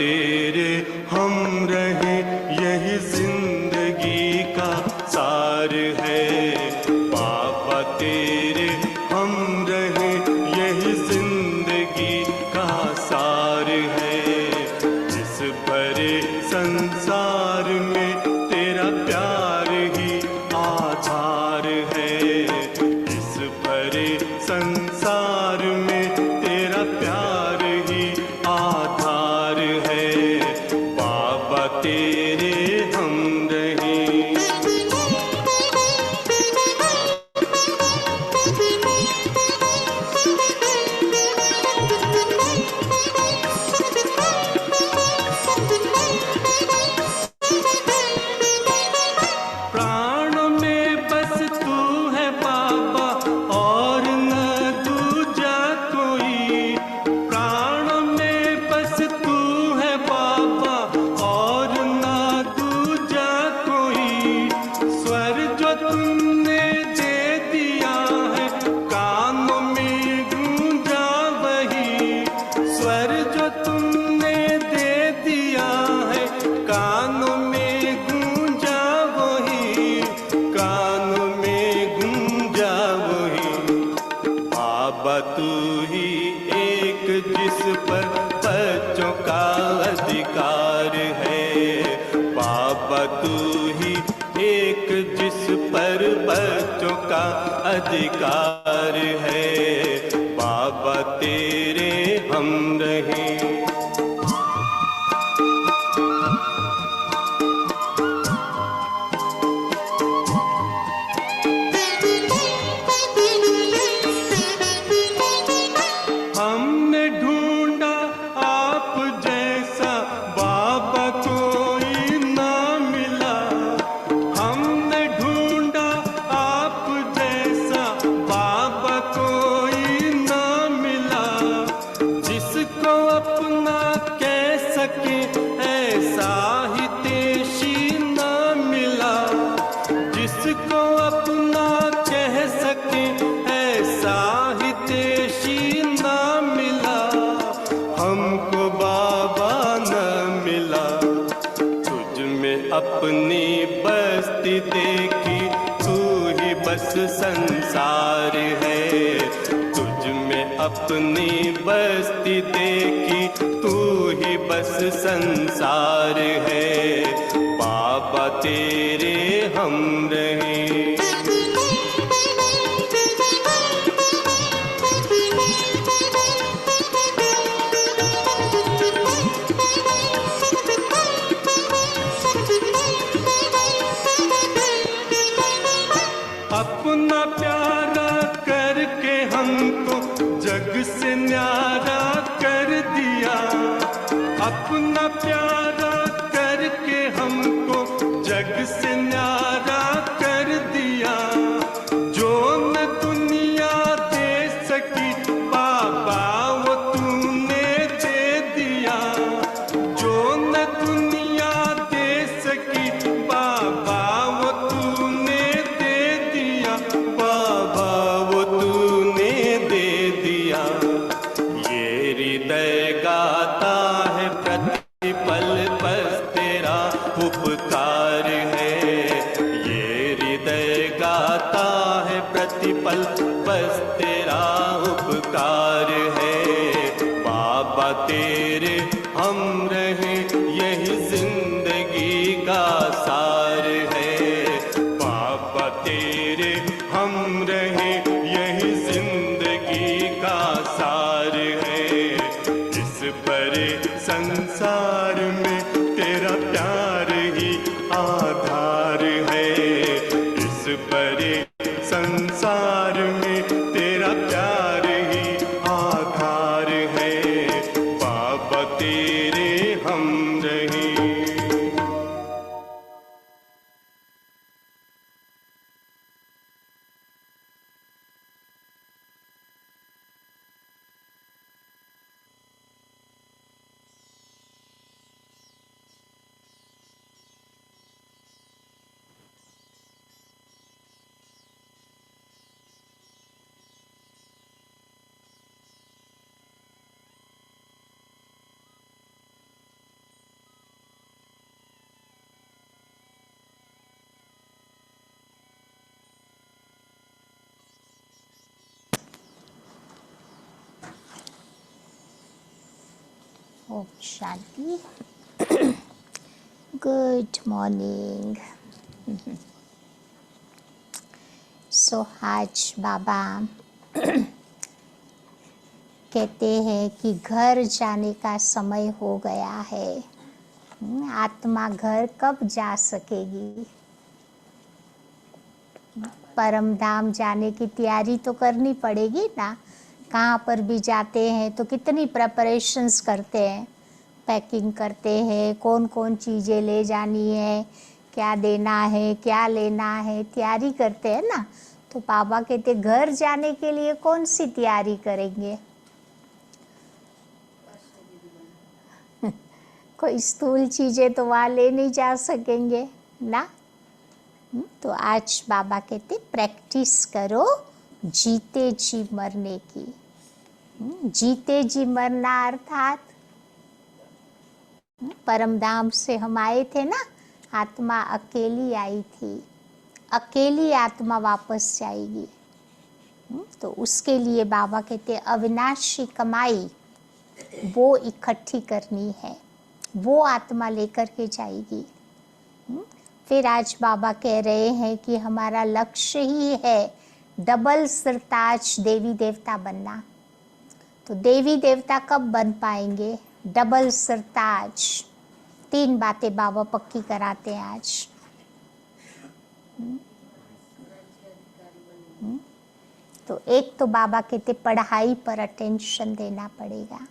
तेरे हम रहे यही जिंदगी का सार है। बाबा तेरे हम रहे यही जिंदगी का सार है। इस भरे संसार में तेरा प्यार ही आधार है। इस भरे संसार में तेरा प्यार ही आधार है। बाबा तेरे हम रहे। प्राणों में बस तू है बाबा और न दूजा कोई। प्राणों में बस तू है बाबा और न दूजा कोई। स्वर जो तुमने दे दिया है कानों में गूंजा वही। स्वर जो तुमने दे दिया है कानों में गूंजा वही। कानों में गूंजा वही। बाबा तू ही एक जिस पर बच्चों का अधिकार है। बाबा तू ही एक जिस पर बच्चों का अधिकार है। बाबा तेरे हम रहे। हमने ढूंढा आप जैसा बाबा कोई ना मिला। हमने ढूंढा आप जैसा बाबा कोई ना मिला। जिसको अपना कह सके ऐसा हितैषी ना मिला। जिसको अपना कह सके ऐसा हितैषी ना मिला। हमको बाबा न मिला। तुझ में अपनी बस्ती देखी तू ही बस संसार है। तुझ में अपनी बस्ती देखी तू ही बस संसार है। बाबा तेरे हम रहे। अपना प्यारा करके हमको जग से न्यारा कर दिया। अपना प्यारा करके हमको जग से न्यारा कर दिया। जो न दुनिया दे सकी बाबा वो तूने दे दिया। जो न दुनिया दे सकी बाबा वो तूने दे दिया। बाबा वो तूने दे दिया। ये हृदय गाता है प्रतिपल बस तेरा उपकार है। ये हृदय गाता है प्रतिपल बस तेरा उपकार है। बाबा तेरे हम रहे यही जिंदगी का सार है। बाबा तेरे हम रहे यही जिंदगी का सार है। इस बड़े संसार में तेरा प्यार ही आधार है। इस बड़े संसार में तेरा प्यार ही आधार है। बाबा तेरे हम रहे। ओम शांति। Good morning. सो आज बाबा कहते हैं कि घर जाने का समय हो गया है। आत्मा घर कब जा सकेगी? परम धाम जाने की तैयारी तो करनी पड़ेगी ना। कहाँ पर भी जाते हैं तो कितनी प्रिपरेशंस करते हैं, पैकिंग करते हैं, कौन कौन चीज़ें ले जानी है, क्या देना है, क्या लेना है, तैयारी करते हैं ना। तो बाबा कहते घर जाने के लिए कौन सी तैयारी करेंगे? कोई स्थूल चीज़ें तो वहाँ ले नहीं जा सकेंगे ना। तो आज बाबा कहते प्रैक्टिस करो जीते जी मरने की। जीते जी मरना अर्थात परम धाम से हम आए थे ना, आत्मा अकेली आई थी, अकेली आत्मा वापस जाएगी। तो उसके लिए बाबा कहते अविनाशी कमाई वो इकट्ठी करनी है, वो आत्मा लेकर के जाएगी। फिर आज बाबा कह रहे हैं कि हमारा लक्ष्य ही है डबल सरताज देवी देवता बनना। तो देवी देवता कब बन पाएंगे? डबल सरताज। 3 बातें बाबा पक्की कराते हैं आज। तो एक तो बाबा कहते पढ़ाई पर अटेंशन देना पड़ेगा।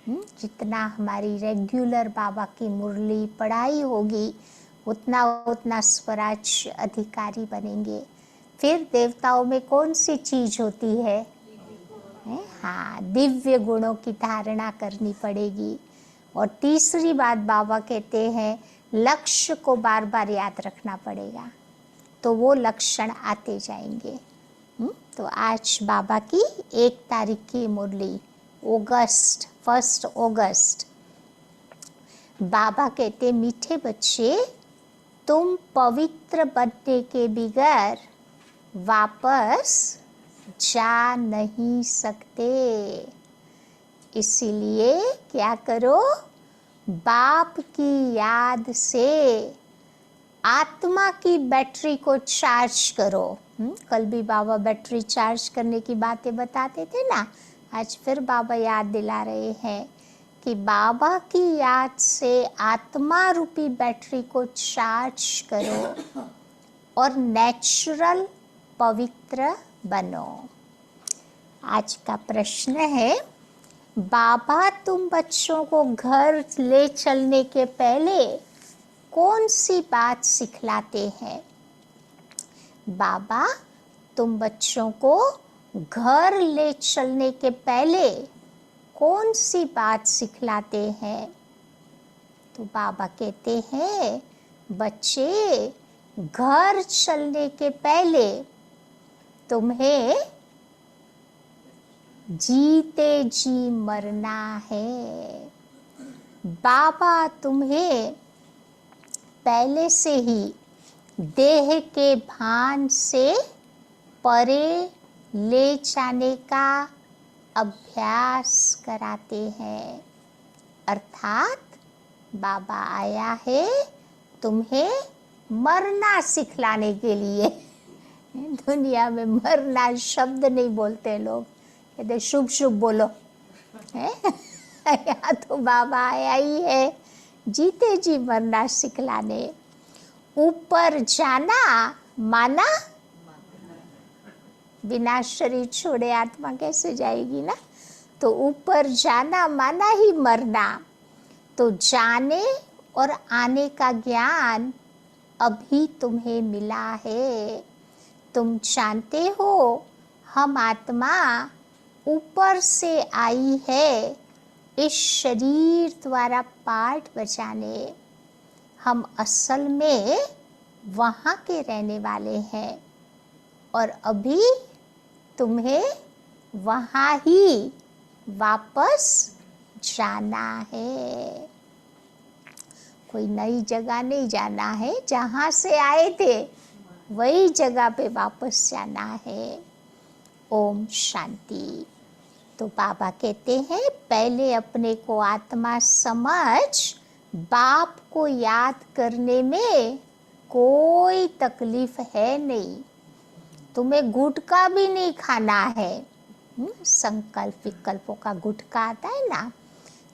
जितना हमारी रेगुलर बाबा की मुरली पढ़ाई होगी उतना उतना स्वराज अधिकारी बनेंगे। फिर देवताओं में कौन सी चीज होती है? हाँ, दिव्य गुणों की धारणा करनी पड़ेगी। और तीसरी बात बाबा कहते हैं लक्ष्य को बार बार याद रखना पड़ेगा, तो वो लक्षण आते जाएंगे। तो आज बाबा की 1 तारीख की मुरली, 1 अगस्त। बाबा कहते मीठे बच्चे तुम पवित्र बनने के बगैर वापस जा नहीं सकते। इसीलिए क्या करो? बाप की याद से आत्मा की बैटरी को चार्ज करो। कल भी बाबा बैटरी चार्ज करने की बातें बताते थे ना। आज फिर बाबा याद दिला रहे हैं कि बाबा की याद से आत्मा रूपी बैटरी को चार्ज करो और नेचुरल पवित्र बनो। आज का प्रश्न है, बाबा तुम बच्चों को घर ले चलने के पहले कौन सी बात सिखलाते हैं? बाबा तुम बच्चों को घर ले चलने के पहले कौन सी बात सिखलाते हैं? तो बाबा कहते हैं बच्चे घर चलने के पहले तुम्हें जीते जी मरना है। बाबा तुम्हें पहले से ही देह के भान से परे ले जाने का अभ्यास कराते हैं। अर्थात बाबा आया है तुम्हें मरना सिखलाने के लिए। दुनिया में मरना शब्द नहीं बोलते लोग, कहते शुभ शुभ बोलो है। यहाँ तो बाबा आया ही है जीते जी मरना सिखलाने। ऊपर जाना माना बिना शरीर छोड़े आत्मा कैसे जाएगी ना। तो ऊपर जाना माना ही मरना। तो जाने और आने का ज्ञान अभी तुम्हें मिला है। तुम जानते हो हम आत्मा ऊपर से आई है इस शरीर द्वारा पाठ बजाने। हम असल में वहाँ के रहने वाले हैं और अभी तुम्हें वहाँ ही वापस जाना है। कोई नई जगह नहीं जाना है, जहाँ से आए थे वही जगह पे वापस जाना है। ओम शांति। तो बाबा कहते हैं पहले अपने को आत्मा समझ, बाप को याद करने में कोई तकलीफ है नहीं, तुम्हें गुटखा भी नहीं खाना है। संकल्प विकल्पों का गुटखा आता है ना,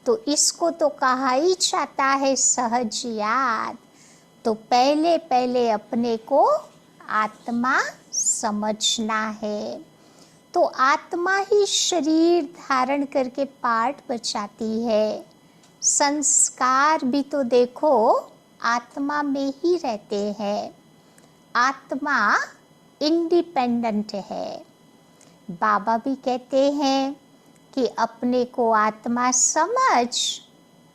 तो इसको तो कहा ही जाता है सहज याद। तो पहले पहले अपने को आत्मा समझना है। तो आत्मा ही शरीर धारण करके पाठ बचाती है। संस्कार भी तो देखो आत्मा में ही रहते हैं। आत्मा इंडिपेंडेंट है। बाबा भी कहते हैं कि अपने को आत्मा समझ,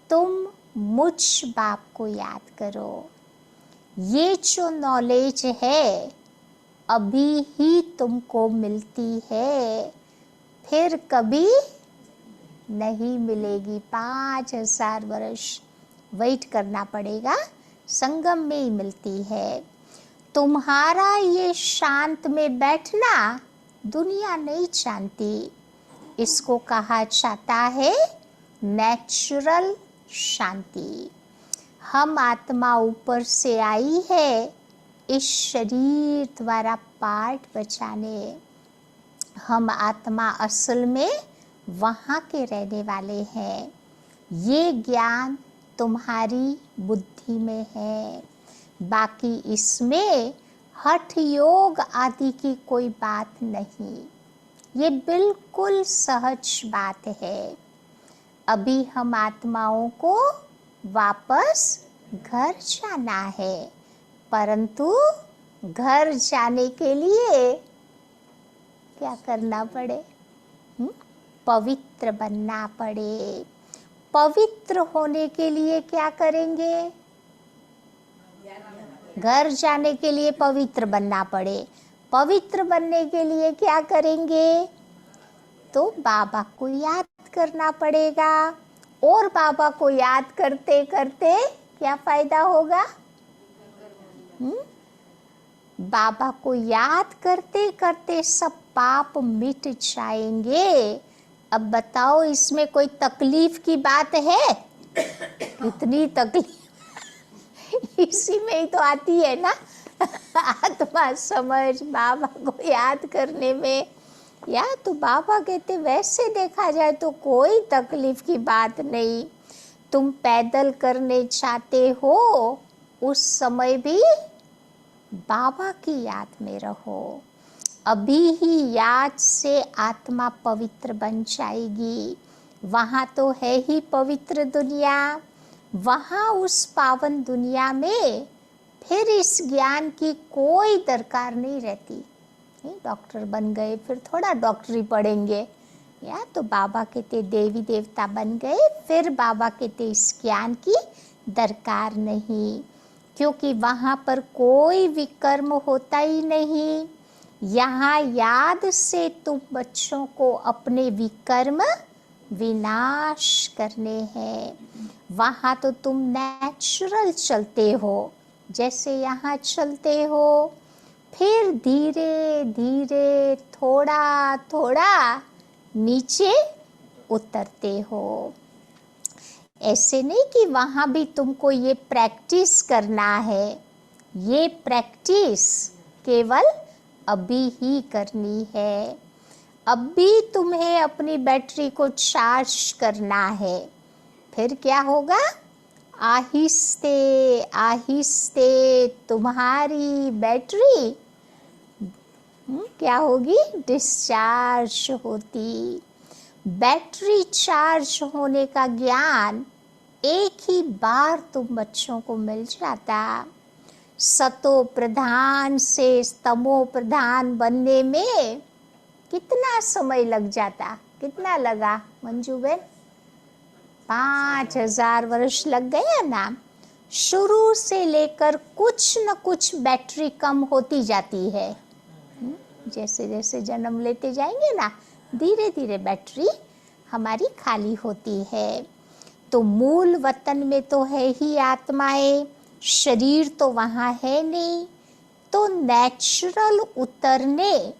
तुम मुझ बाप को याद करो। ये जो नॉलेज है अभी ही तुमको मिलती है, फिर कभी नहीं मिलेगी। 5000 वर्ष वेट करना पड़ेगा, संगम में ही मिलती है। तुम्हारा ये शांत में बैठना दुनिया नहीं जानती, इसको कहा जाता है नेचुरल शांति। हम आत्मा ऊपर से आई है इस शरीर द्वारा पाठ बचाने। हम आत्मा असल में वहाँ के रहने वाले हैं। ये ज्ञान तुम्हारी बुद्धि में है, बाकी इसमें हठ योग आदि की कोई बात नहीं। ये बिल्कुल सहज बात है। अभी हम आत्माओं को वापस घर जाना है, परंतु घर जाने के लिए क्या करना पड़े? पवित्र बनना पड़े। पवित्र होने के लिए क्या करेंगे? घर जाने के लिए पवित्र बनना पड़े। पवित्र बनने के लिए क्या करेंगे? तो बाबा को याद करना पड़ेगा। और बाबा को याद करते करते क्या फायदा होगा? बाबा को याद करते करते सब पाप मिट जाएंगे। अब बताओ इसमें कोई तकलीफ की बात है? इतनी तकलीफ इसी में ही तो आती है ना। आत्मा समझ बाबा को याद करने में। या तो बाबा कहते वैसे देखा जाए तो कोई तकलीफ की बात नहीं। तुम पैदल करने चाहते हो, उस समय भी बाबा की याद में रहो। अभी ही याद से आत्मा पवित्र बन जाएगी। वहाँ तो है ही पवित्र दुनिया। वहाँ उस पावन दुनिया में फिर इस ज्ञान की कोई दरकार नहीं रहती। डॉक्टर बन गए फिर थोड़ा डॉक्टरी पढ़ेंगे, या तो बाबा कहते देवी देवता बन गए फिर बाबा कहते इस ज्ञान की दरकार नहीं, क्योंकि वहाँ पर कोई विकर्म होता ही नहीं। यहाँ याद से तुम बच्चों को अपने विकर्म विनाश करने हैं। वहाँ तो तुम नेचुरल चलते हो जैसे यहाँ चलते हो, फिर धीरे धीरे थोड़ा थोड़ा नीचे उतरते हो। ऐसे नहीं कि वहाँ भी तुमको ये प्रैक्टिस करना है। ये प्रैक्टिस केवल अभी ही करनी है। अभी तुम्हें अपनी बैटरी को चार्ज करना है। फिर क्या होगा? आहिस्ते आहिस्ते तुम्हारी बैटरी क्या होगी? डिस्चार्ज होती। बैटरी चार्ज होने का ज्ञान एक ही बार तुम बच्चों को मिल जाता। सतो प्रधान से तमो प्रधान बनने में कितना समय लग जाता? कितना लगा मंजू बहन? 5000 वर्ष लग गया ना। शुरू से लेकर कुछ न कुछ बैटरी कम होती जाती है। जैसे जैसे जन्म लेते जाएंगे ना, धीरे धीरे बैटरी हमारी खाली होती है। तो मूल वतन में तो है ही आत्माएं, शरीर तो वहाँ है नहीं। तो नेचुरल उतरने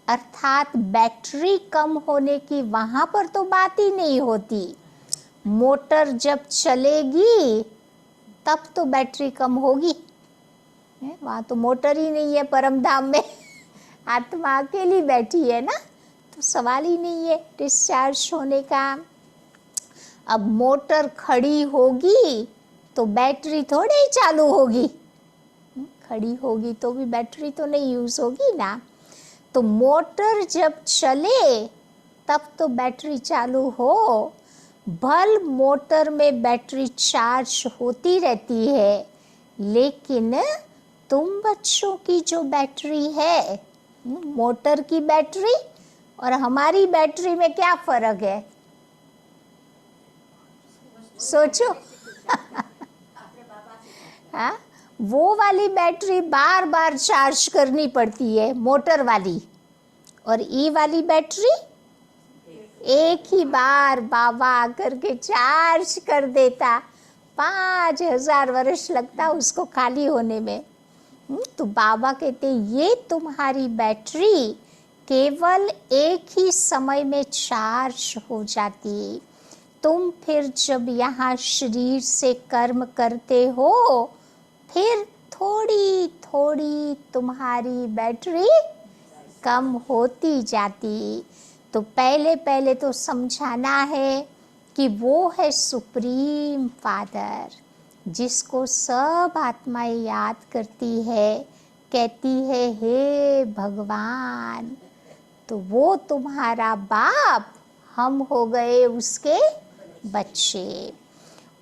अर्थात बैटरी कम होने की वहां पर तो बात ही नहीं होती। मोटर जब चलेगी तब तो बैटरी कम होगी। वहां तो मोटर ही नहीं है परम धाम में आत्मा अकेली बैठी है ना, तो सवाल ही नहीं है डिस्चार्ज होने का। अब मोटर खड़ी होगी तो बैटरी थोड़ी ही चालू होगी, खड़ी होगी तो भी बैटरी तो नहीं यूज होगी ना। तो मोटर जब चले तब तो बैटरी चालू हो। बल मोटर में बैटरी चार्ज होती रहती है, लेकिन तुम बच्चों की जो बैटरी है, मोटर की बैटरी और हमारी बैटरी में क्या फर्क है? सोचो हाँ, वो वाली बैटरी बार बार चार्ज करनी पड़ती है मोटर वाली, और ई वाली बैटरी एक ही बार बाबा आकर के चार्ज कर देता, 5000 वर्ष लगता उसको खाली होने में। तो बाबा कहते ये तुम्हारी बैटरी केवल एक ही समय में चार्ज हो जाती। तुम फिर जब यहाँ शरीर से कर्म करते हो, फिर थोड़ी थोड़ी तुम्हारी बैटरी कम होती जाती। तो पहले पहले तो समझाना है कि वो है सुप्रीम फादर, जिसको सब आत्माएं याद करती है, कहती है हे भगवान। तो वो तुम्हारा बाप, हम हो गए उसके बच्चे।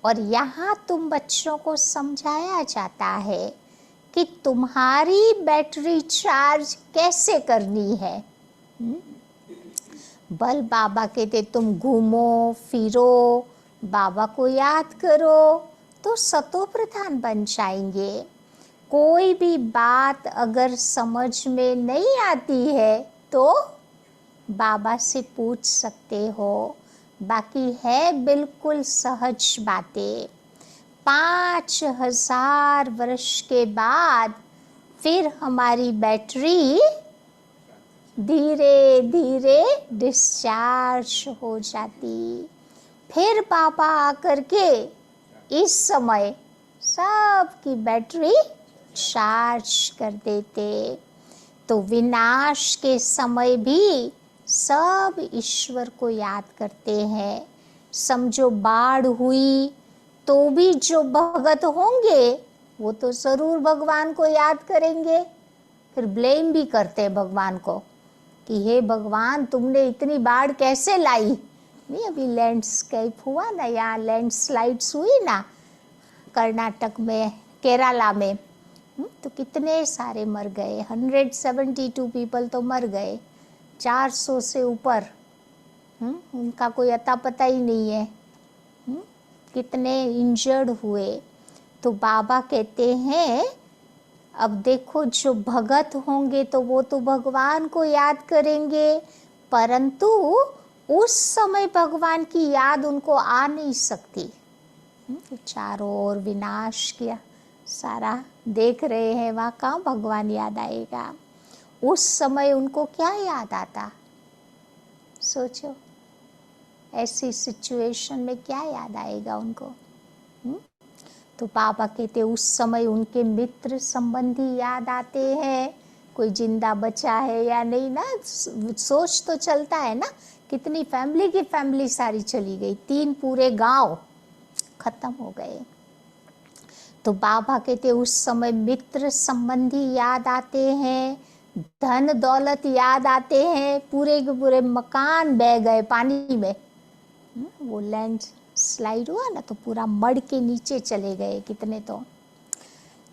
और यहाँ तुम बच्चों को समझाया जाता है कि तुम्हारी बैटरी चार्ज कैसे करनी है। बल बाबा कहते तुम घूमो फिरो, बाबा को याद करो तो सतो प्रधान बन जाएंगे। कोई भी बात अगर समझ में नहीं आती है तो बाबा से पूछ सकते हो, बाकी है बिल्कुल सहज बातें। 5000 वर्ष के बाद फिर हमारी बैटरी धीरे धीरे डिस्चार्ज हो जाती। फिर बाबा आकर के इस समय सबकी बैटरी चार्ज कर देते। तो विनाश के समय भी सब ईश्वर को याद करते हैं। समझो बाढ़ हुई तो भी जो भगत होंगे वो तो जरूर भगवान को याद करेंगे, फिर ब्लेम भी करते हैं भगवान को कि हे भगवान तुमने इतनी बाढ़ कैसे लाई। नहीं अभी लैंडस्केप हुआ ना, यहाँ लैंडस्लाइड्स हुई ना कर्नाटक में, केरला में, तो कितने सारे मर गए, 172 पीपल तो मर गए, 400 से ऊपर उनका कोई अता पता ही नहीं है, कितने इंजर्ड हुए। तो बाबा कहते हैं अब देखो जो भगत होंगे तो वो तो भगवान को याद करेंगे, परंतु उस समय भगवान की याद उनको आ नहीं सकती। चारों ओर विनाश किया सारा देख रहे हैं, वहाँ कहाँ भगवान याद आएगा। उस समय उनको क्या याद आता? सोचो ऐसी सिचुएशन में क्या याद आएगा उनको। तो बाबा कहते उस समय उनके मित्र संबंधी याद आते हैं, कोई जिंदा बचा है या नहीं ना, सोच तो चलता है ना। कितनी फैमिली की फैमिली सारी चली गई, 3 पूरे गांव खत्म हो गए। तो बाबा कहते उस समय मित्र संबंधी याद आते हैं, धन दौलत याद आते हैं, पूरे के पूरे मकान बह गए पानी में। वो लैंड स्लाइड हुआ ना तो पूरा मड़ के नीचे चले गए कितने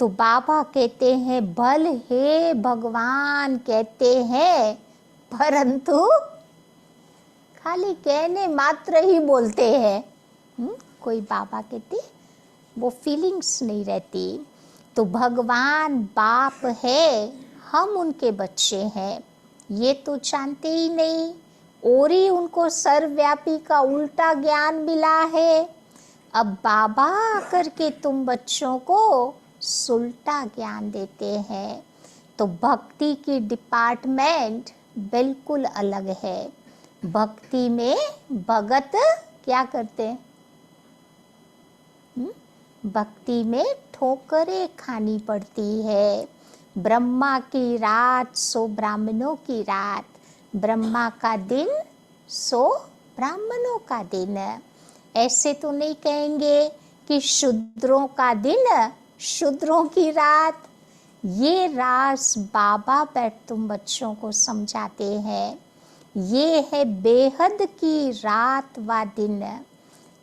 तो बाबा कहते हैं भल हे भगवान कहते हैं, परंतु खाली कहने मात्र ही बोलते हैं। कोई बाबा कहते वो फीलिंग्स नहीं रहती। तो भगवान बाप है, हम उनके बच्चे हैं, ये तो जानते ही नहीं, और ही उनको सर्वव्यापी का उल्टा ज्ञान मिला है। अब बाबा करके तुम बच्चों को सुलटा ज्ञान देते हैं। तो भक्ति की डिपार्टमेंट बिल्कुल अलग है। भक्ति में भगत क्या करते हैं? भक्ति में ठोकरें खानी पड़ती है। ब्रह्मा की रात सो ब्राह्मणों की रात, ब्रह्मा का दिन सो ब्राह्मणों का दिन। ऐसे तो नहीं कहेंगे कि शूद्रों का दिन शूद्रों की रात। ये रास बाबा बैठ तुम बच्चों को समझाते हैं। ये है बेहद की रात व दिन।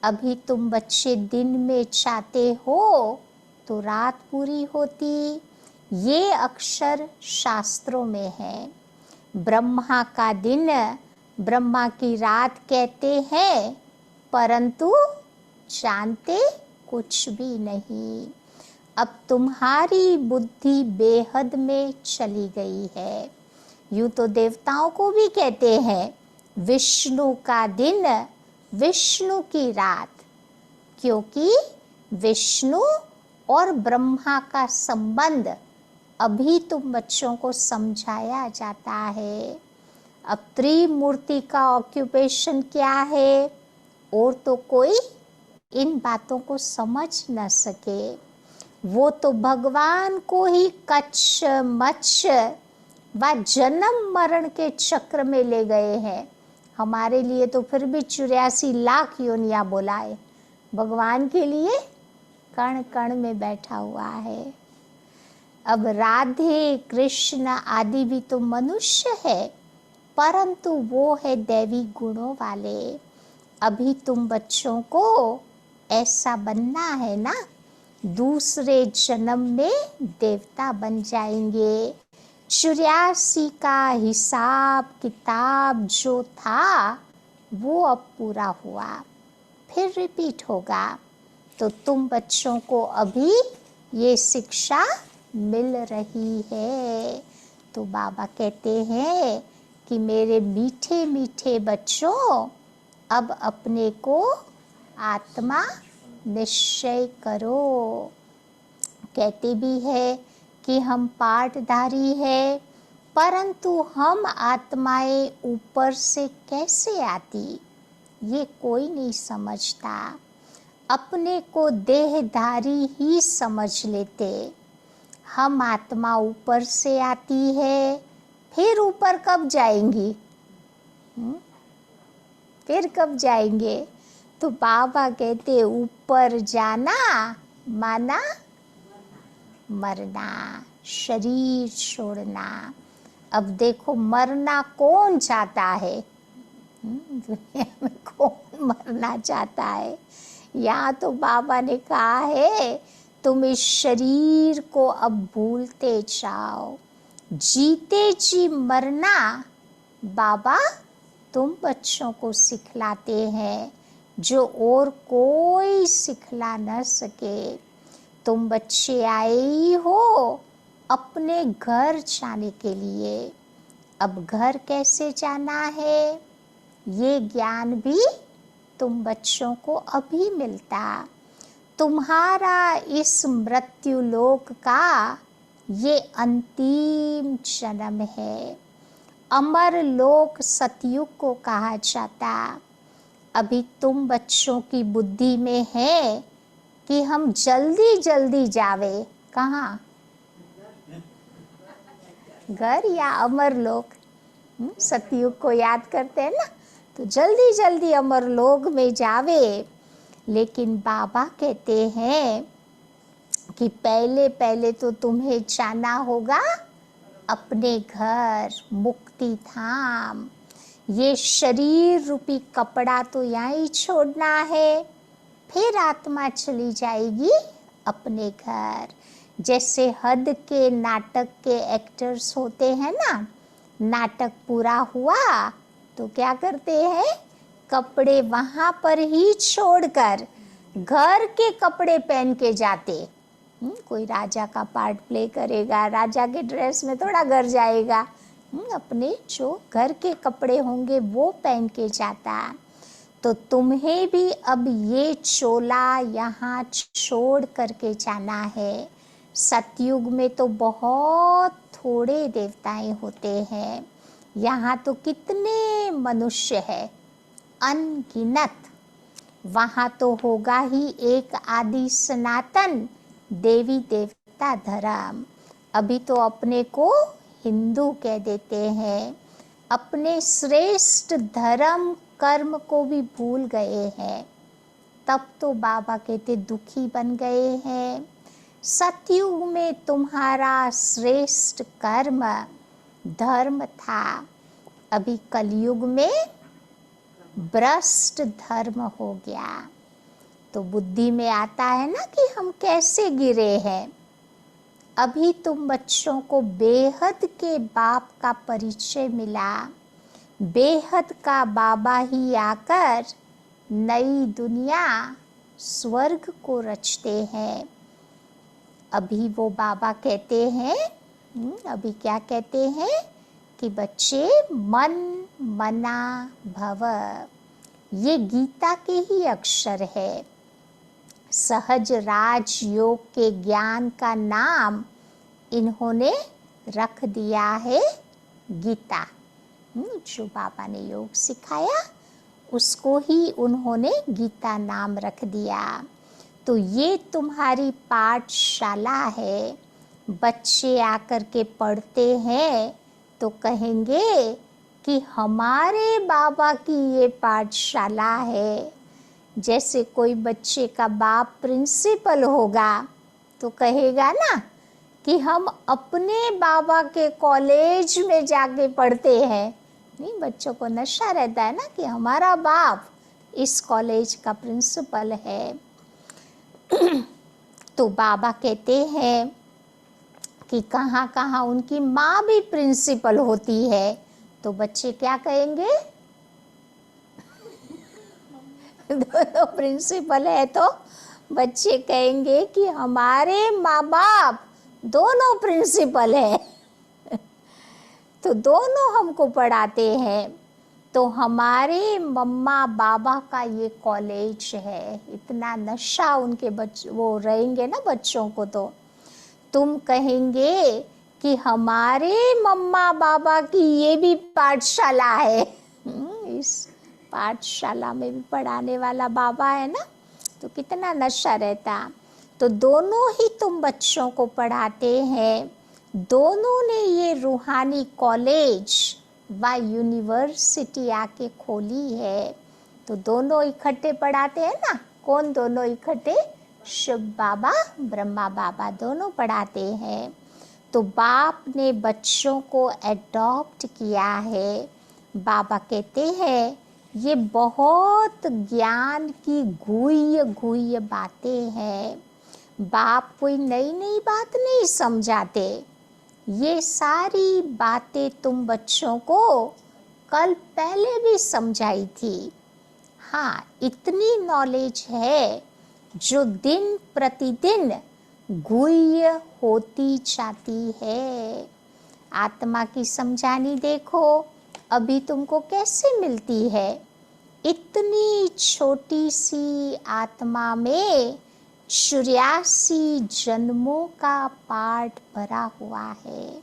अभी तुम बच्चे दिन में चाहते हो तो रात पूरी होती। ये अक्षर शास्त्रों में है। ब्रह्मा का दिन ब्रह्मा की रात कहते हैं, परंतु जानते कुछ भी नहीं। अब तुम्हारी बुद्धि बेहद में चली गई है। यूं तो देवताओं को भी कहते हैं विष्णु का दिन विष्णु की रात, क्योंकि विष्णु और ब्रह्मा का संबंध अभी तुम बच्चों को समझाया जाता है। अब त्रिमूर्ति का ऑक्यूपेशन क्या है, और तो कोई इन बातों को समझ न सके। वो तो भगवान को ही कच्छ मच्छ व जन्म मरण के चक्र में ले गए हैं। हमारे लिए तो फिर भी 84 लाख योनियां बोलाए, भगवान के लिए कण कण में बैठा हुआ है। अब राधे कृष्ण आदि भी तो मनुष्य है, परंतु वो है दैवी गुणों वाले। अभी तुम बच्चों को ऐसा बनना है ना, दूसरे जन्म में देवता बन जाएंगे। 84 का हिसाब किताब जो था वो अब पूरा हुआ, फिर रिपीट होगा। तो तुम बच्चों को अभी ये शिक्षा मिल रही है। तो बाबा कहते हैं कि मेरे मीठे मीठे बच्चों, अब अपने को आत्मा निश्चय करो। कहते भी है कि हम पाठधारी है, परंतु हम आत्माएं ऊपर से कैसे आती ये कोई नहीं समझता। अपने को देहधारी ही समझ लेते। हम आत्मा ऊपर से आती है, फिर ऊपर कब जाएंगी? फिर कब जाएंगे? तो बाबा कहते ऊपर जाना माना मरना, शरीर छोड़ना। अब देखो मरना कौन चाहता है? दुनिया में कौन मरना चाहता है? यहाँ तो बाबा ने कहा है तुम इस शरीर को अब भूलते जाओ, जीते जी मरना बाबा तुम बच्चों को सिखलाते हैं, जो और कोई सिखला न सके। तुम बच्चे आए ही हो अपने घर जाने के लिए। अब घर कैसे जाना है ये ज्ञान भी तुम बच्चों को अभी मिलता। तुम्हारा इस मृत्यु लोक का ये अंतिम जन्म है। अमर लोक सतयुग को कहा जाता। अभी तुम बच्चों की बुद्धि में है कि हम जल्दी जल्दी जावे कहाँ, घर या अमर लोक। सतयुग को याद करते हैं ना, तो जल्दी जल्दी अमर लोक में जावे। लेकिन बाबा कहते हैं कि पहले पहले तो तुम्हें जाना होगा अपने घर, मुक्ति धाम। ये शरीर रूपी कपड़ा तो यहाँ ही छोड़ना है, फिर आत्मा चली जाएगी अपने घर। जैसे हद के नाटक के एक्टर्स होते हैं ना, नाटक पूरा हुआ तो क्या करते हैं, कपड़े वहाँ पर ही छोड़कर घर के कपड़े पहन के जाते। कोई राजा का पार्ट प्ले करेगा, राजा के ड्रेस में थोड़ा घर जाएगा, अपने जो घर के कपड़े होंगे वो पहन के जाता। तो तुम्हें भी अब ये चोला यहाँ छोड़ करके जाना है। सतयुग में तो बहुत थोड़े देवताएं होते हैं, यहाँ तो कितने मनुष्य है, अनगिनत। वहाँ तो होगा ही एक आदि सनातन देवी देवता धर्म। अभी तो अपने को हिंदू कह देते हैं, अपने श्रेष्ठ धर्म कर्म को भी भूल गए हैं। तब तो बाबा कहते दुखी बन गए हैं। सतयुग में तुम्हारा श्रेष्ठ कर्म धर्म था, अभी कलयुग में भ्रष्ट धर्म हो गया। तो बुद्धि में आता है ना कि हम कैसे गिरे हैं। अभी तुम बच्चों को बेहद के बाप का परिचय मिला, बेहद का बाबा ही आकर नई दुनिया स्वर्ग को रचते हैं। अभी वो बाबा कहते हैं, अभी क्या कहते हैं कि बच्चे मन मना भव, ये गीता के ही अक्षर है। सहज राज योग के ज्ञान का नाम इन्होंने रख दिया है गीता। जो बाबा ने योग सिखाया उसको ही उन्होंने गीता नाम रख दिया। तो ये तुम्हारी पाठशाला है। बच्चे आकर के पढ़ते हैं तो कहेंगे कि हमारे बाबा की ये पाठशाला है। जैसे कोई बच्चे का बाप प्रिंसिपल होगा तो कहेगा ना कि हम अपने बाबा के कॉलेज में जाके पढ़ते हैं। नहीं, बच्चों को नशा रहता है ना कि हमारा बाप इस कॉलेज का प्रिंसिपल है। तो बाबा कहते हैं कि कहाँ कहाँ उनकी माँ भी प्रिंसिपल होती है, तो बच्चे क्या कहेंगे? दोनों प्रिंसिपल है तो बच्चे कहेंगे कि हमारे माँ बाप दोनों प्रिंसिपल है। तो दोनों हमको पढ़ाते हैं। तो हमारे मम्मा बाबा का ये कॉलेज है। इतना नशा उनके वो रहेंगे ना बच्चों को। तो तुम कहेंगे कि हमारे मम्मा बाबा की ये भी पाठशाला है। इस पाठशाला में भी पढ़ाने वाला बाबा है ना, तो कितना नशा रहता। तो दोनों ही तुम बच्चों को पढ़ाते हैं। दोनों ने ये रूहानी कॉलेज व यूनिवर्सिटी आके खोली है। तो दोनों इकट्ठे पढ़ाते हैं ना। कौन दोनों इकट्ठे? शिव बाबा ब्रह्मा बाबा दोनों पढ़ाते हैं। तो बाप ने बच्चों को एडॉप्ट किया है। बाबा कहते हैं ये बहुत ज्ञान की गुह्य गुह्य बातें हैं। बाप कोई नई नई बात नहीं समझाते। ये सारी बातें तुम बच्चों को कल पहले भी समझाई थी। हाँ, इतनी नॉलेज है जो दिन प्रतिदिन गुह्य होती जाती है। आत्मा की समझानी देखो अभी तुमको कैसे मिलती है। इतनी छोटी सी आत्मा में 84 जन्मों का पाठ भरा हुआ है।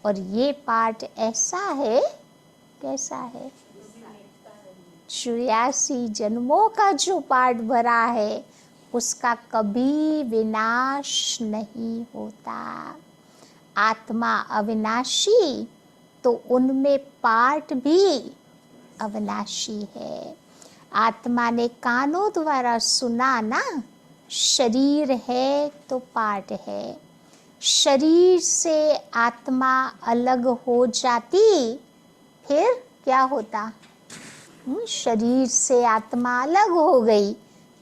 और ये पाठ ऐसा है, कैसा है? 84 जन्मों का जो पाठ भरा है उसका कभी विनाश नहीं होता। आत्मा अविनाशी, तो उनमें पाठ भी अविनाशी है। आत्मा ने कानों द्वारा सुना ना, शरीर है तो पाठ है। शरीर से आत्मा अलग हो जाती, फिर क्या होता? शरीर से आत्मा अलग हो गई,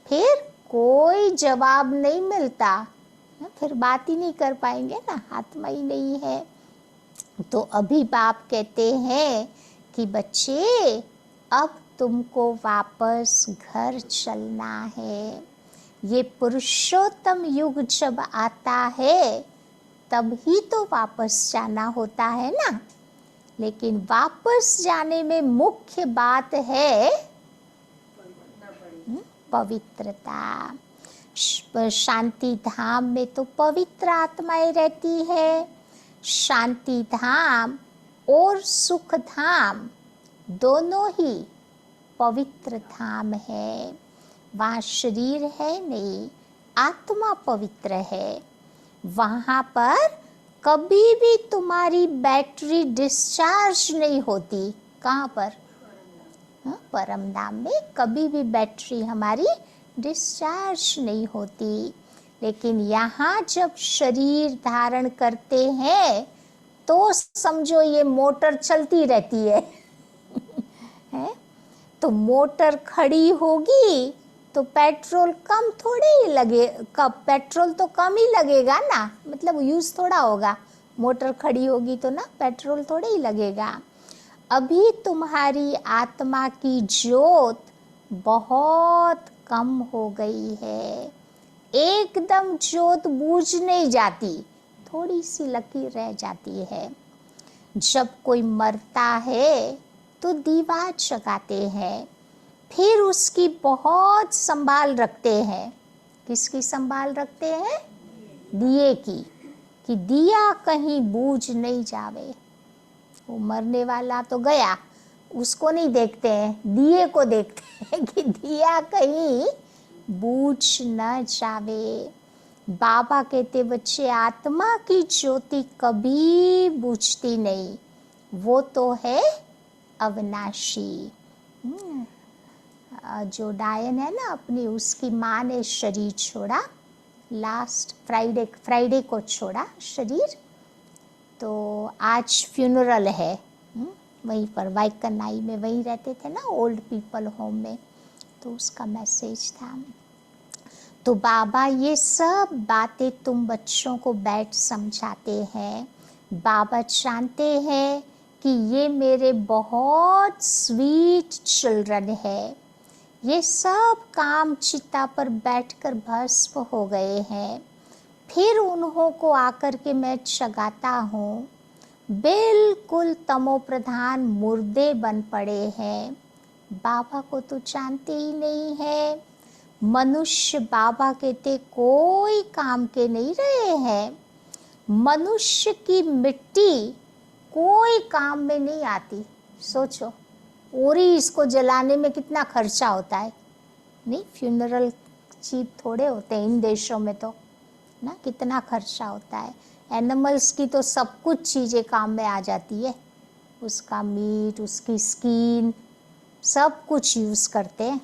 फिर कोई जवाब नहीं मिलता, फिर बात ही नहीं कर पाएंगे ना, आत्मा ही नहीं है। तो अभी बाप कहते हैं कि बच्चे अब तुमको वापस घर चलना है। ये पुरुषोत्तम युग जब आता है तब ही तो वापस जाना होता है ना। लेकिन वापस जाने में मुख्य बात है पवित्रता। शांति धाम में तो पवित्र आत्माएं रहती है। शांति धाम और सुख धाम दोनों ही पवित्र धाम है। वहाँ शरीर है नहीं, आत्मा पवित्र है। वहाँ पर कभी भी तुम्हारी बैटरी डिस्चार्ज नहीं होती। कहाँ पर? परम धाम में कभी भी बैटरी हमारी डिस्चार्ज नहीं होती। लेकिन यहाँ जब शरीर धारण करते हैं तो समझो ये मोटर चलती रहती है, है? तो मोटर खड़ी होगी तो पेट्रोल कम थोड़े ही लगे, पेट्रोल तो कम ही लगेगा ना, मतलब यूज थोड़ा होगा। मोटर खड़ी होगी तो ना पेट्रोल थोड़े ही लगेगा। अभी तुम्हारी आत्मा की ज्योत बहुत कम हो गई है, एकदम ज्योत बुझ नहीं जाती, थोड़ी सी लकीर रह जाती है। जब कोई मरता है तो दीवा जगाते हैं, फिर उसकी बहुत संभाल रखते हैं। किसकी संभाल रखते हैं? दिए की, कि दिया कहीं बूझ नहीं जावे। वो मरने वाला तो गया, उसको नहीं देखते हैं, दिए को देखते हैं कि दिया कहीं बूझ न जावे। बाबा कहते बच्चे आत्मा की ज्योति कभी बुझती नहीं, वो तो है अविनाशी। जो डायन है ना अपनी, उसकी माँ ने शरीर छोड़ा, लास्ट फ्राइडे को छोड़ा शरीर। तो आज फ्यूनरल है वहीं पर वाइकनाई में, वहीं रहते थे ना ओल्ड पीपल होम में, तो उसका मैसेज था। तो बाबा ये सब बातें तुम बच्चों को बैठ समझाते हैं। बाबा जानते हैं कि ये मेरे बहुत स्वीट चिल्ड्रन है, ये सब काम चिता पर बैठकर भस्म हो गए हैं, फिर उन्हों को आकर के मैं जगाता हूँ, बिल्कुल तमो प्रधान मुर्दे बन पड़े हैं। बाबा को तो जानते ही नहीं है। मनुष्य बाबा कहते कोई काम के नहीं रहे हैं। मनुष्य की मिट्टी कोई काम में नहीं आती। सोचो, और ही इसको जलाने में कितना खर्चा होता है। नहीं, फ्यूनरल चीप थोड़े होते हैं इन देशों में तो ना, कितना खर्चा होता है। एनिमल्स की तो सब कुछ चीज़ें काम में आ जाती है, उसका मीट, उसकी स्किन, सब कुछ यूज़ करते हैं।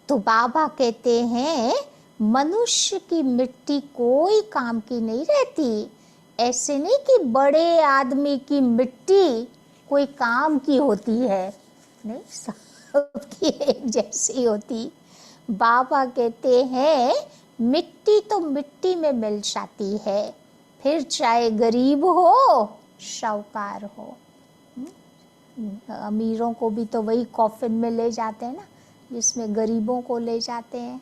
तो बाबा कहते हैं मनुष्य की मिट्टी कोई काम की नहीं रहती। ऐसे नहीं कि बड़े आदमी की मिट्टी कोई काम की होती है, नहीं, सबकी एक जैसी होती। बाबा कहते हैं मिट्टी तो मिट्टी में मिल जाती है, फिर चाहे गरीब हो शाहूकार हो। अमीरों को भी तो वही कॉफिन में ले जाते हैं ना, जिसमें गरीबों को ले जाते हैं।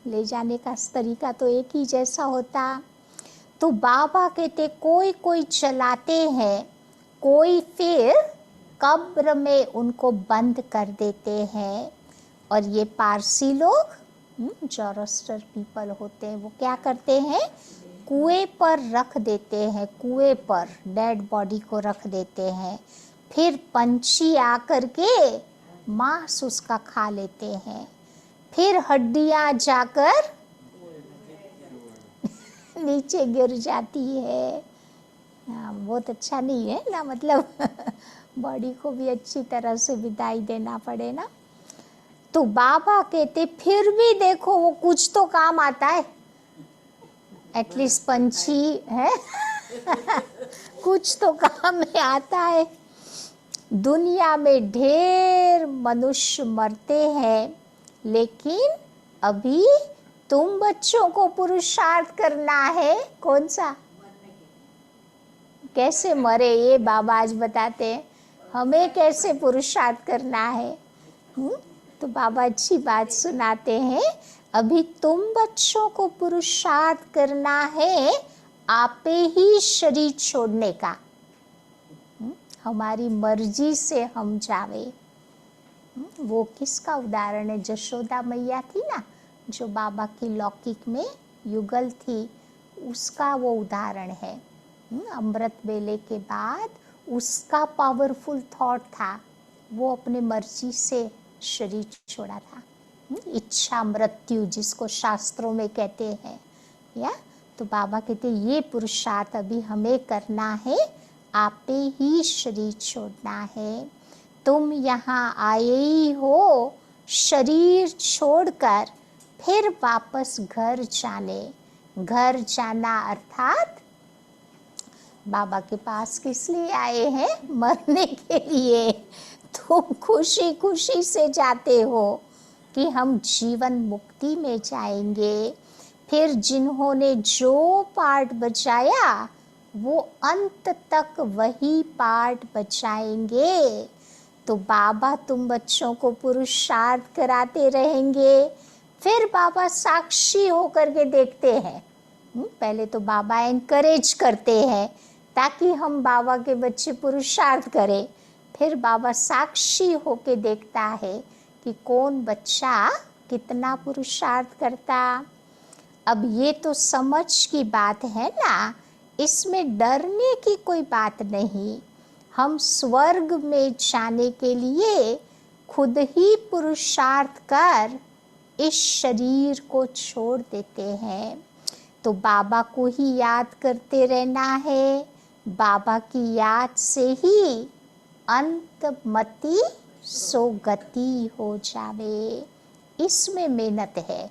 ले जाने का तरीका तो एक ही जैसा होता। तो बाबा कहते कोई कोई चलाते हैं, कोई फिर कब्र में उनको बंद कर देते हैं। और ये पारसी लोग जोरोस्टर पीपल होते हैं, वो क्या करते हैं, कुएं पर रख देते हैं, कुएं पर डेड बॉडी को रख देते हैं, फिर पंछी आकर के मांस उसका खा लेते हैं, फिर हड्डियां जाकर नीचे गिर जाती है। बहुत अच्छा नहीं है ना, मतलब बॉडी को भी अच्छी तरह से विदाई देना पड़े ना। तो बाबा कहते फिर भी देखो वो कुछ तो काम आता है, एटलीस्ट पंछी है कुछ तो काम में आता है। दुनिया में ढेर मनुष्य मरते हैं, लेकिन अभी तुम बच्चों को पुरुषार्थ करना है। कौन सा? कैसे मरे ये बाबा आज बताते हैं, हमें कैसे पुरुषार्थ करना है। तो बाबा अच्छी बात सुनाते हैं, अभी तुम बच्चों को पुरुषार्थ करना है आपे ही शरीर छोड़ने का। हमारी मर्जी से हम जावे। वो किसका उदाहरण है? जशोदा मैया थी ना, जो बाबा की लौकिक में युगल थी, उसका वो उदाहरण है। अमृत वेले के बाद उसका पावरफुल थॉट था, वो अपने मर्जी से शरीर छोड़ा था। इच्छा मृत्यु जिसको शास्त्रों में कहते हैं, या तो बाबा कहते ये पुरुषार्थ अभी हमें करना है, आपे ही शरीर छोड़ना है। तुम यहाँ आए ही हो शरीर छोड़कर फिर वापस घर जाने। घर जाना अर्थात बाबा के पास किस लिए आए हैं? मरने के लिए। तुम खुशी खुशी से जाते हो कि हम जीवन मुक्ति में जाएंगे। फिर जिन्होंने जो पार्ट बचाया वो अंत तक वही पार्ट बचाएंगे। तो बाबा तुम बच्चों को पुरुषार्थ कराते रहेंगे, फिर बाबा साक्षी होकर के देखते हैं। पहले तो बाबा एनकरेज करते हैं ताकि हम बाबा के बच्चे पुरुषार्थ करें, फिर बाबा साक्षी होके देखता है कि कौन बच्चा कितना पुरुषार्थ करता। अब ये तो समझ की बात है ना, इसमें डरने की कोई बात नहीं। हम स्वर्ग में जाने के लिए खुद ही पुरुषार्थ कर इस शरीर को छोड़ देते हैं। तो बाबा को ही याद करते रहना है, बाबा की याद से ही अंतमति सो गति हो जावे। इसमें मेहनत है।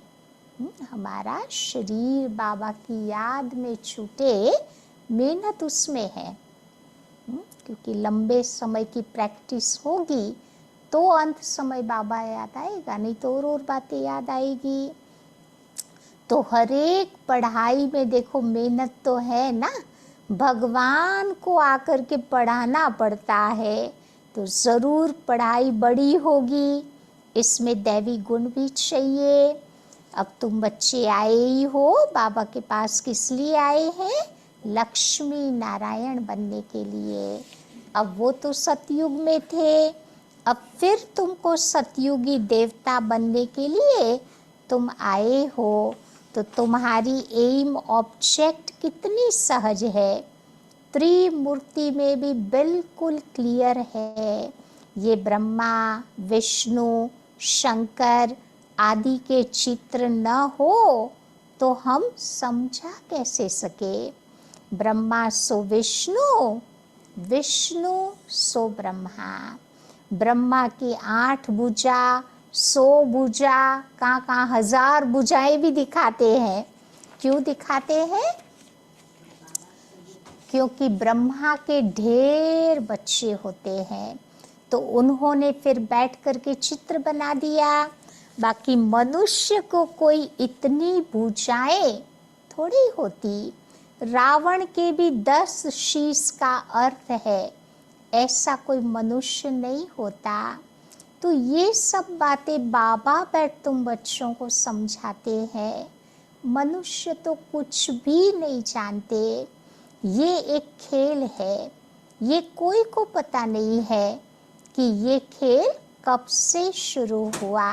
हमारा शरीर बाबा की याद में छूटे, मेहनत उसमें है। क्योंकि लंबे समय की प्रैक्टिस होगी तो अंत समय बाबा याद आएगा, नहीं तो और बातें याद आएगी। तो हर एक पढ़ाई में देखो मेहनत तो है ना, भगवान को आकर के पढ़ाना पड़ता है, तो ज़रूर पढ़ाई बड़ी होगी। इसमें दैवी गुण भी चाहिए। अब तुम बच्चे आए ही हो, बाबा के पास किस लिए आए हैं? लक्ष्मी नारायण बनने के लिए। अब वो तो सतयुग में थे, अब फिर तुमको सतयुगी देवता बनने के लिए तुम आए हो। तो तुम्हारी एम ऑब्जेक्ट कितनी सहज है, त्रिमूर्ति में भी बिल्कुल क्लियर है। ये ब्रह्मा विष्णु शंकर आदि के चित्र न हो तो हम समझा कैसे सके? ब्रह्मा सो विष्णु, विष्णु सो ब्रह्मा। ब्रह्मा की 8 भुजा, 100 भुजा, कहाँ 1000 भुजाएं भी दिखाते हैं। क्यों दिखाते हैं? क्योंकि ब्रह्मा के ढेर बच्चे होते हैं, तो उन्होंने फिर बैठ करके चित्र बना दिया। बाकी मनुष्य को कोई इतनी भुजाएं थोड़ी होती। रावण के भी 10 शीश का अर्थ है, ऐसा कोई मनुष्य नहीं होता। तो ये सब बातें बाबा बैठ तुम बच्चों को समझाते हैं। मनुष्य तो कुछ भी नहीं जानते, ये एक खेल है। ये कोई को पता नहीं है कि ये खेल कब से शुरू हुआ।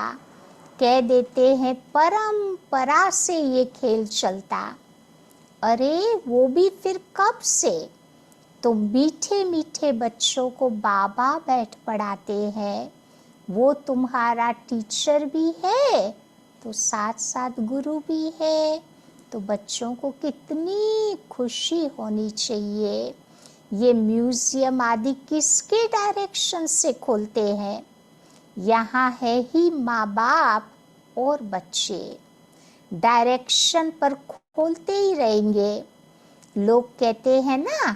कह देते हैं परंपरा से ये खेल चलता। अरे वो भी फिर कब से? तो मीठे मीठे बच्चों को बाबा बैठ पढ़ाते हैं, वो तुम्हारा टीचर भी है तो साथ साथ गुरु भी है। तो बच्चों को कितनी खुशी होनी चाहिए। ये म्यूजियम आदि किसके डायरेक्शन से खोलते हैं? यहाँ है ही माँ बाप और बच्चे, डायरेक्शन पर खोलते ही रहेंगे। लोग कहते हैं ना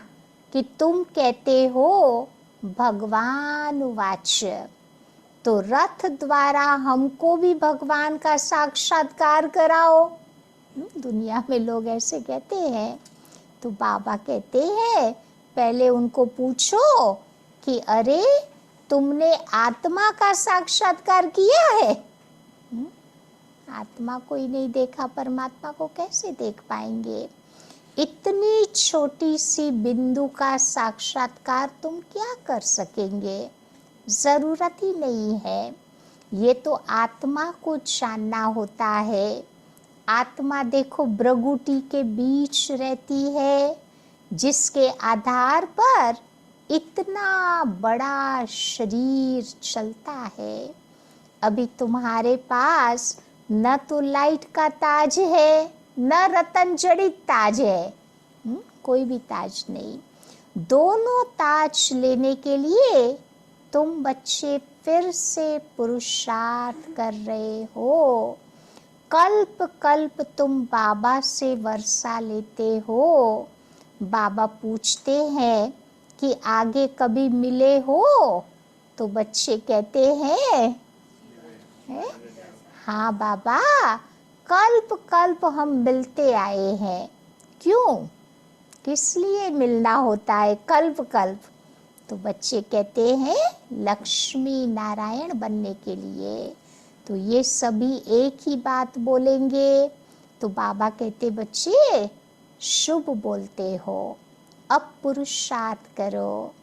कि तुम कहते हो भगवान वाच, तो रथ द्वारा हमको भी भगवान का साक्षात्कार कराओ। दुनिया में लोग ऐसे कहते हैं। तो बाबा कहते हैं पहले उनको पूछो कि अरे तुमने आत्मा का साक्षात्कार किया है? आत्मा को ही नहीं देखा, परमात्मा को कैसे देख पाएंगे? इतनी छोटी सी बिंदु का साक्षात्कार तुम क्या कर सकेंगे? ज़रूरत ही नहीं है। ये तो आत्मा को जानना होता है। आत्मा देखो भ्रगुटी के बीच रहती है, जिसके आधार पर इतना बड़ा शरीर चलता है। अभी तुम्हारे पास न तो लाइट का ताज है, न रतन जड़ित ताज है, कोई भी ताज नहीं। दोनों ताज लेने के लिए तुम बच्चे फिर से पुरुषार्थ कर रहे हो। कल्प कल्प तुम बाबा से वर्षा लेते हो। बाबा पूछते हैं कि आगे कभी मिले हो, तो बच्चे कहते हैं है? हाँ बाबा, कल्प कल्प हम मिलते आए हैं। क्यों, किस लिए मिलना होता है कल्प कल्प? तो बच्चे कहते हैं लक्ष्मी नारायण बनने के लिए। तो ये सभी एक ही बात बोलेंगे। तो बाबा कहते बच्चे शुभ बोलते हो, अब पुरुषार्थ करो।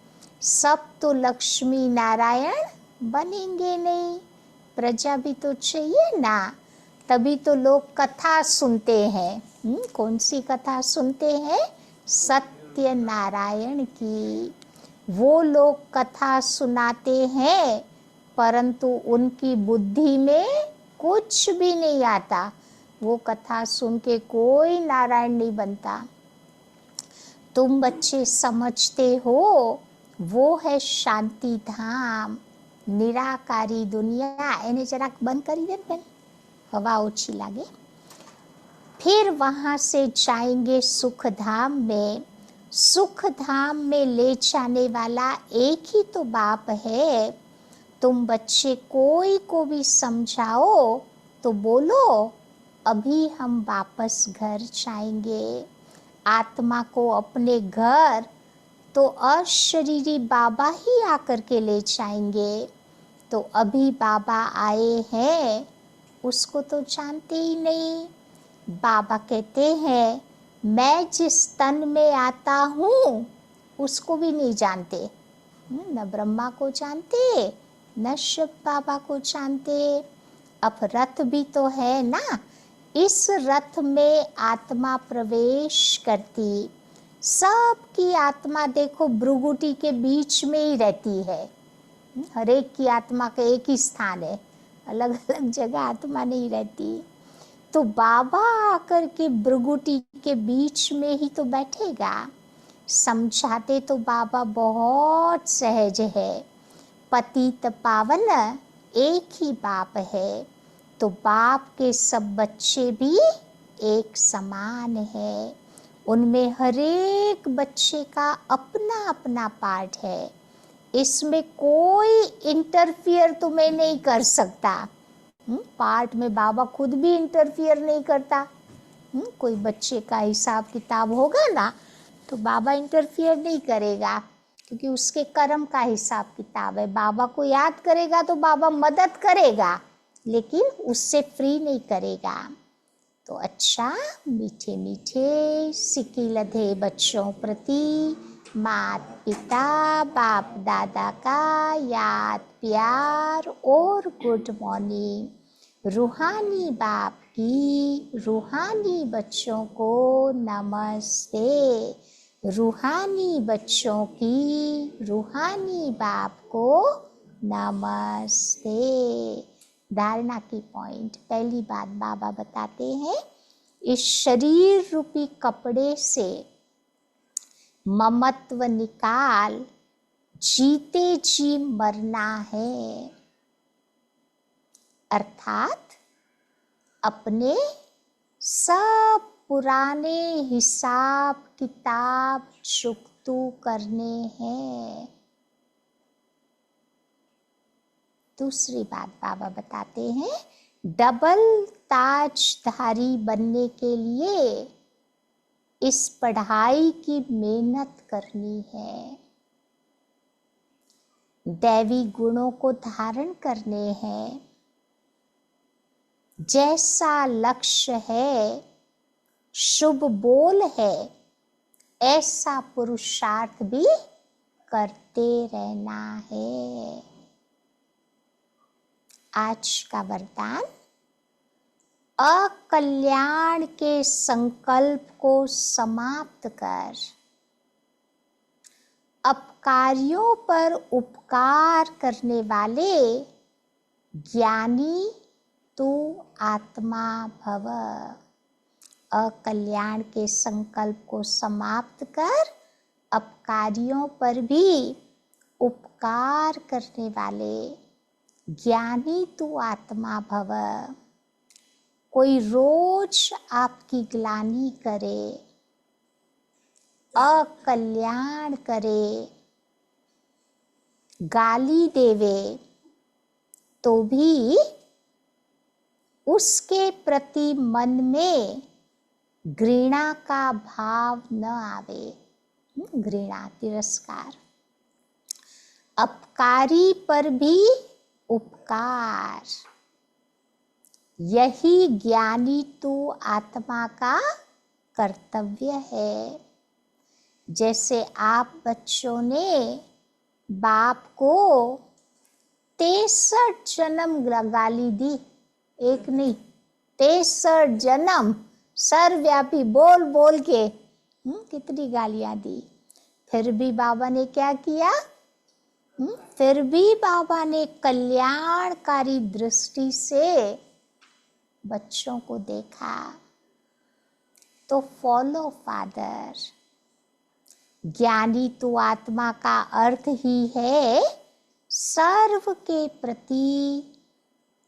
सब तो लक्ष्मी नारायण बनेंगे नहीं, प्रजा भी तो चाहिए ना। तभी तो लोग कथा सुनते हैं। कौन सी कथा सुनते हैं? सत्य नारायण की। वो लोग कथा सुनाते हैं परंतु उनकी बुद्धि में कुछ भी नहीं आता। वो कथा सुन के कोई नारायण नहीं बनता। तुम बच्चे समझते हो वो है शांति धाम, निराकारी दुनिया। એને જરાક બંધ કરી દે બેન, हवा ओછી लागे। फिर वहां से जाएंगे सुख धाम में। सुख धाम में ले जाने वाला एक ही तो बाप है। तुम बच्चे कोई को भी समझाओ तो बोलो अभी हम वापस घर जाएंगे। आत्मा को अपने घर तो अशरीरी बाबा ही आकर के ले जाएंगे। तो अभी बाबा आए हैं, उसको तो जानते ही नहीं। बाबा कहते हैं मैं जिस तन में आता हूँ उसको भी नहीं जानते। न ब्रह्मा को जानते, न शिव बाबा को जानते। अब रथ भी तो है ना, इस रथ में आत्मा प्रवेश करती। सबकी आत्मा देखो भ्रुगुटी के बीच में ही रहती है। हर एक की आत्मा का एक ही स्थान है, अलग अलग जगह आत्मा नहीं रहती। तो बाबा आकर के भ्रुगुटी के बीच में ही तो बैठेगा। समझाते तो बाबा बहुत सहज है। पतित पावन एक ही बाप है। तो बाप के सब बच्चे भी एक समान है। उनमें हर एक बच्चे का अपना अपना पार्ट है। इसमें कोई इंटरफियर तुम्हें नहीं कर सकता। पार्ट में बाबा खुद भी इंटरफियर नहीं करता। कोई बच्चे का हिसाब किताब होगा ना तो बाबा इंटरफियर नहीं करेगा, क्योंकि उसके कर्म का हिसाब किताब है। बाबा को याद करेगा तो बाबा मदद करेगा, लेकिन उससे फ्री नहीं करेगा। तो अच्छा, मीठे मीठे सिक्की लधे बच्चों प्रति मात पिता बाप दादा का याद प्यार और गुड मॉर्निंग। रूहानी बाप की रूहानी बच्चों को नमस्ते। रूहानी बच्चों की रूहानी बाप को नमस्ते। धारणा की पॉइंट, पहली बात बाबा बताते हैं इस शरीर रूपी कपड़े से ममत्व निकाल, जीते जी मरना है। अर्थात अपने सब पुराने हिसाब किताब चुकतू करने हैं। दूसरी बात बाबा बताते हैं डबल ताजधारी बनने के लिए इस पढ़ाई की मेहनत करनी है। दैवी गुणों को धारण करने हैं। जैसा लक्ष्य है, शुभ बोल है, ऐसा पुरुषार्थ भी करते रहना है। आज का वरदान, अकल्याण के संकल्प को समाप्त कर अपकारियों पर उपकार करने वाले ज्ञानी तू आत्मा भव। अकल्याण के संकल्प को समाप्त कर अपकारियों पर भी उपकार करने वाले ज्ञानी तू आत्मा भव। कोई रोज आपकी ग्लानि करे, अकल्याण करे, गाली देवे, तो भी उसके प्रति मन में घृणा का भाव न आवे। घृणा, तिरस्कार। अपकारी पर भी उपकार, यही ज्ञानी तू आत्मा का कर्तव्य है। जैसे आप बच्चों ने बाप को 63 जन्म गाली दी, एक नहीं 63 जन्म सर्वव्यापी बोल बोल के कितनी गालियां दी, फिर भी बाबा ने क्या किया? फिर भी बाबा ने कल्याणकारी दृष्टि से बच्चों को देखा। तो फॉलो फादर। ज्ञानी तू आत्मा का अर्थ ही है सर्व के प्रति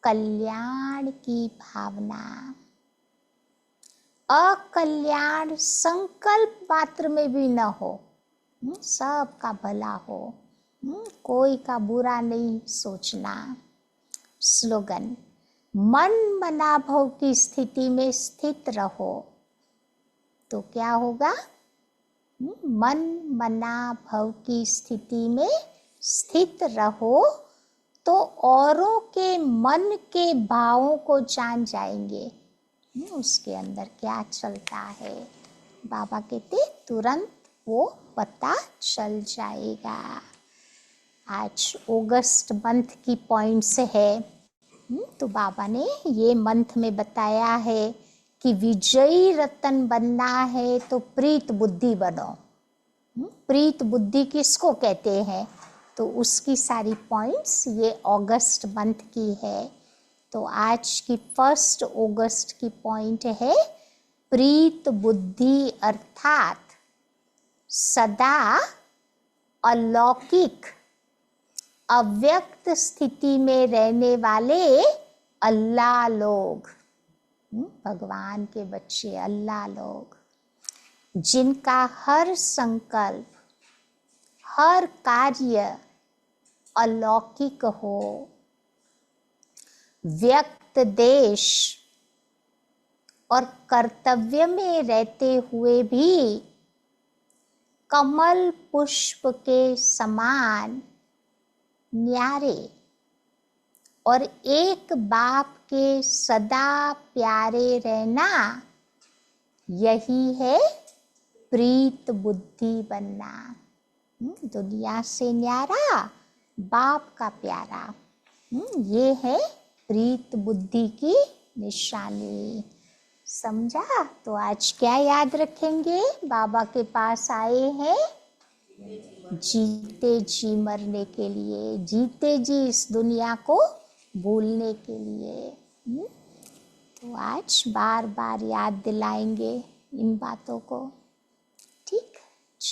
कल्याण की भावना। अकल्याण संकल्प मात्र में भी न हो, सबका भला हो, कोई का बुरा नहीं सोचना। स्लोगन, मन मनाभव की स्थिति में स्थित रहो तो क्या होगा? मन मनाभव की स्थिति में स्थित रहो तो औरों के मन के भावों को जान जाएंगे, उसके अंदर क्या चलता है। बाबा कहते तुरंत वो पता चल जाएगा। आज अगस्त मंथ की पॉइंट्स है, तो बाबा ने ये मंथ में बताया है कि विजयी रतन बनना है तो प्रीत बुद्धि बनो। प्रीत बुद्धि किसको कहते हैं? तो उसकी सारी पॉइंट्स ये अगस्त मंथ की है। तो आज की 1 अगस्त की पॉइंट है प्रीत बुद्धि, अर्थात सदा अलौकिक अव्यक्त स्थिति में रहने वाले अल्लाह लोग, भगवान के बच्चे अल्लाह लोग, जिनका हर संकल्प, हर कार्य अलौकिक हो, व्यक्त देश और कर्तव्य में रहते हुए भी कमल पुष्प के समान न्यारे और एक बाप के सदा प्यारे रहना, यही है प्रीत बुद्धि बनना। दुनिया से न्यारा, बाप का प्यारा, ये है प्रीत बुद्धि की निशानी। समझा? तो आज क्या याद रखेंगे? बाबा के पास आए हैं जीते जी मरने के लिए, जीते जी इस दुनिया को भूलने के लिए। तो आज बार बार याद दिलाएंगे इन बातों को।